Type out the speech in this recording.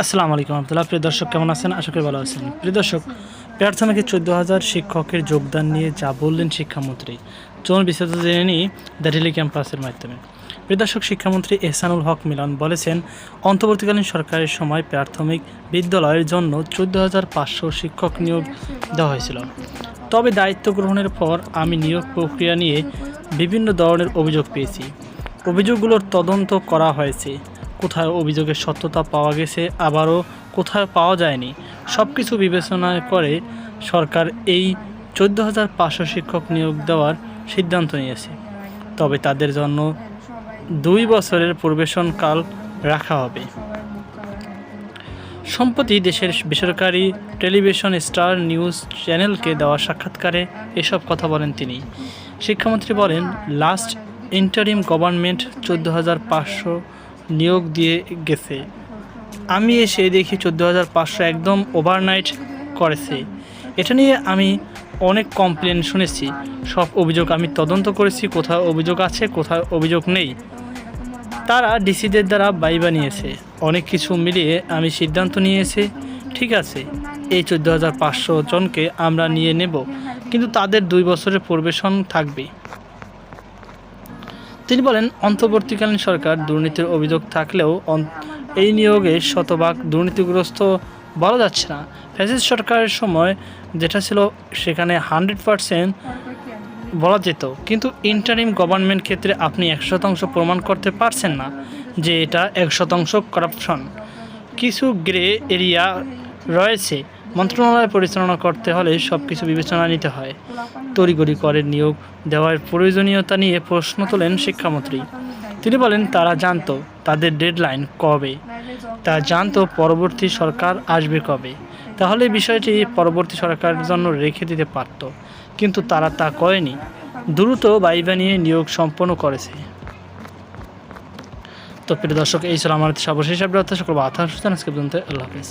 আসসালামু আলাইকুম রহমতুল্লাহ। প্রিয় দর্শক, কেমন আছেন? আশা করি ভালো আছেন। প্রিয় দর্শক, প্রাথমিকে 14,000 শিক্ষকের যোগদান নিয়ে যা বললেন শিক্ষামন্ত্রী, চলুন বিস্তারিত জেনে নিই দ্য ডেইলি ক্যাম্পাসের মাধ্যমে। প্রিয় দর্শক, শিক্ষামন্ত্রী এহসানুল হক মিলন বলেছেন, অন্তর্বর্তীকালীন সরকারের সময় প্রাথমিক বিদ্যালয়ের জন্য 14,500 শিক্ষক নিয়োগ দেওয়া হয়েছিল। তবে দায়িত্ব গ্রহণের পর আমি নিয়োগ প্রক্রিয়া নিয়ে বিভিন্ন ধরনের অভিযোগ পেয়েছি। অভিযোগগুলোর তদন্ত করা হয়েছে। কোথায় অভিযোগের সত্যতা পাওয়া গেছে, আবারও কোথায় পাওয়া যায়নি। সব কিছু বিবেচনা করে সরকার এই 14,500 শিক্ষক নিয়োগ দেওয়ার সিদ্ধান্ত নিয়েছে। তবে তাদের জন্য 2 বছরের প্রবেশনকাল রাখা হবে। সম্প্রতি দেশের বেসরকারি টেলিভিশন স্টার নিউজ চ্যানেলকে দেওয়া সাক্ষাৎকারে এসব কথা বলেন তিনি। শিক্ষামন্ত্রী বলেন, লাস্ট ইন্টারিম গভর্নমেন্ট 14,500 নিয়োগ দিয়ে গেছে। আমি এসে দেখি 14,500 একদম ওভারনাইট করেছে। এটা নিয়ে আমি অনেক কমপ্লেন শুনেছি। সব অভিযোগ আমি তদন্ত করেছি, কোথায় অভিযোগ আছে, কোথায় অভিযোগ নেই। তারা ডিসিদের দ্বারা বাইবা নিয়েছে। অনেক কিছু মিলিয়ে আমি সিদ্ধান্ত নিয়েছি, ঠিক আছে, এই 14,500 জনকে আমরা নিয়ে নেব, কিন্তু তাদের 2 বছরের প্রবেশন থাকবে। তিনি বলেন, অন্তর্বর্তীকালীন সরকার দুর্নীতির অভিযোগ থাকলেও এই নিয়োগে শতভাগ দুর্নীতিগ্রস্ত বলা যাচ্ছে না। ফ্যাসিস্ট সরকারের সময় যেটা ছিল সেখানে 100% বলা যেত, কিন্তু ইন্টারিম গভর্নমেন্ট ক্ষেত্রে আপনি 100% প্রমাণ করতে পারছেন না যে এটা 100% করাপশন। কিছু গ্রে এরিয়া রয়েছে। মন্ত্রণালয় পরিচালনা করতে হলে সব কিছু বিবেচনা নিতে হয়। তড়িঘড়ি করে নিয়োগ দেওয়ার প্রয়োজনীয়তা নিয়ে প্রশ্ন তোলেন শিক্ষামন্ত্রী। তিনি বলেন, তারা জানতো তাদের ডেডলাইন কবে, তা জানতো পরবর্তী সরকার আসবে কবে। তাহলে বিষয়টি পরবর্তী সরকারের জন্য রেখে দিতে পারত, কিন্তু তারা তা করেনি। দ্রুত বাইবা নিয়ে নিয়োগ সম্পন্ন করেছে। তো প্রিয় দর্শক, এই ছিল আমার সর্বশেষ আপডেট। সকল আশা আজকে পর্যন্ত। আল্লাহ হাফেজ।